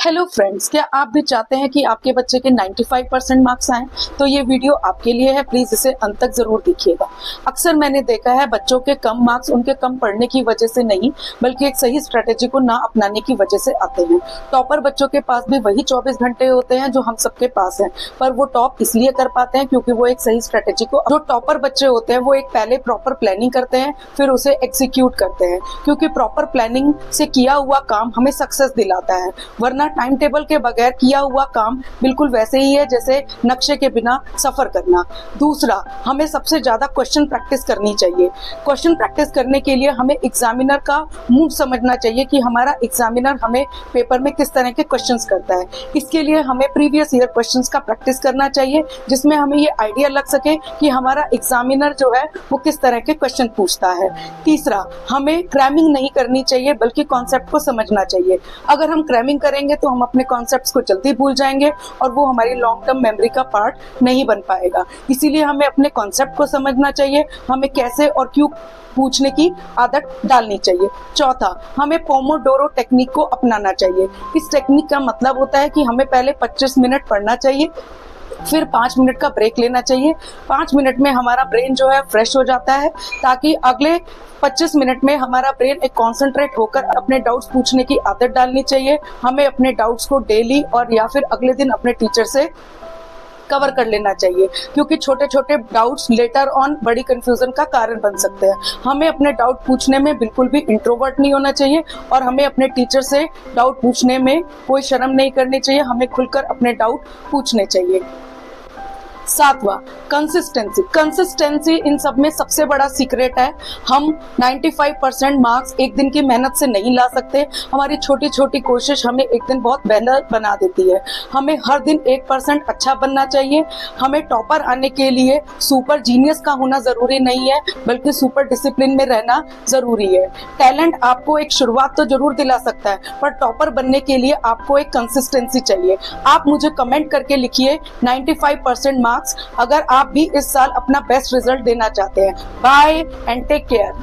Hello friends, क्या आप भी चाहते हैं कि आपके बच्चे के 95% मार्क्स आएं? तो ये वीडियो आपके लिए है। प्लीज इसे अंत तक जरूर देखिएगा। अक्सर मैंने देखा है बच्चों के कम मार्क्स उनके कम पढ़ने की वजह से नहीं, बल्कि एक सही स्ट्रेटेजी को ना अपनाने की वजह से आते हैं। टॉपर बच्चों के पास भी वही 24 घंटे होते हैं जो हम सबके पास हैं, पर वो टॉप इसलिए कर पाते हैं क्योंकि वो एक सही स्ट्रेटेजी को, जो टॉपर बच्चे होते हैं वो एक पहले प्रॉपर प्लानिंग करते हैं, फिर उसे एग्जीक्यूट करते हैं, क्योंकि प्रॉपर प्लानिंग से किया हुआ काम हमें सक्सेस दिलाता है। वरना टाइम टेबल के बगैर किया हुआ काम बिल्कुल वैसे ही है जैसे नक्शे के बिना सफर करना। दूसरा, हमें सबसे ज्यादा क्वेश्चन प्रैक्टिस करनी चाहिए। क्वेश्चन प्रैक्टिस करने के लिए हमें एग्जामिनर का मूड समझना चाहिए कि हमारा एग्जामिनर हमें पेपर में किस तरह के क्वेश्चंस करता है। इसके लिए हमें प्रीवियस ईयर क्वेश्चंस का प्रैक्टिस करना चाहिए, जिसमें हमें ये आइडिया लग सके कि हमारा एग्जामिनर जो है वो किस तरह के क्वेश्चन पूछता है। तीसरा, हमें क्रैमिंग नहीं करनी चाहिए बल्कि कॉन्सेप्ट को समझना चाहिए। अगर हम क्रैमिंग करेंगे तो हम अपने कॉन्सेप्ट्स को जल्दी भूल जाएंगे और वो हमारी लॉन्ग टर्म मेमोरी का पार्ट नहीं बन पाएगा। इसीलिए हमें अपने कॉन्सेप्ट को समझना चाहिए, हमें कैसे और क्यों पूछने की आदत डालनी चाहिए। चौथा, हमें पोमोडोरो टेक्निक को अपनाना चाहिए। इस टेक्निक का मतलब होता है कि हमें पहले 25 मिनट पढ़ना चाहिए, फिर 5 मिनट का ब्रेक लेना चाहिए। 5 मिनट में हमारा ब्रेन जो है फ्रेश हो जाता है, ताकि अगले 25 मिनट में हमारा ब्रेन एक कॉन्सेंट्रेट होकर अपने डाउट्स पूछने की आदत डालनी चाहिए। हमें अपने डाउट्स को डेली और या फिर अगले दिन अपने टीचर से कवर कर लेना चाहिए, क्योंकि छोटे छोटे डाउट्स लेटर ऑन बड़ी कंफ्यूजन का कारण बन सकते हैं। हमें अपने डाउट पूछने में बिल्कुल भी इंट्रोवर्ट नहीं होना चाहिए और हमें अपने टीचर से डाउट पूछने में कोई शर्म नहीं करनी चाहिए। हमें खुलकर अपने डाउट पूछने चाहिए। सातवां, कंसिस्टेंसी। कंसिस्टेंसी इन सब में सबसे बड़ा सीक्रेट है। हम 95% मार्क्स एक दिन की मेहनत से नहीं ला सकते। हमारी छोटी छोटी कोशिश हमें एक दिन बहुत बेहतर बना देती है। हमें हर दिन 1% अच्छा बनना चाहिए। हमें टॉपर आने के लिए सुपर जीनियस का होना जरूरी नहीं है, बल्कि सुपर डिसिप्लिन में रहना जरूरी है। टैलेंट आपको एक शुरुआत तो जरूर दिला सकता है, पर टॉपर बनने के लिए आपको एक कंसिस्टेंसी चाहिए। आप मुझे कमेंट करके लिखिए 95% मार्क्स, अगर आप भी इस साल अपना बेस्ट रिजल्ट देना चाहते हैं। Bye and take care.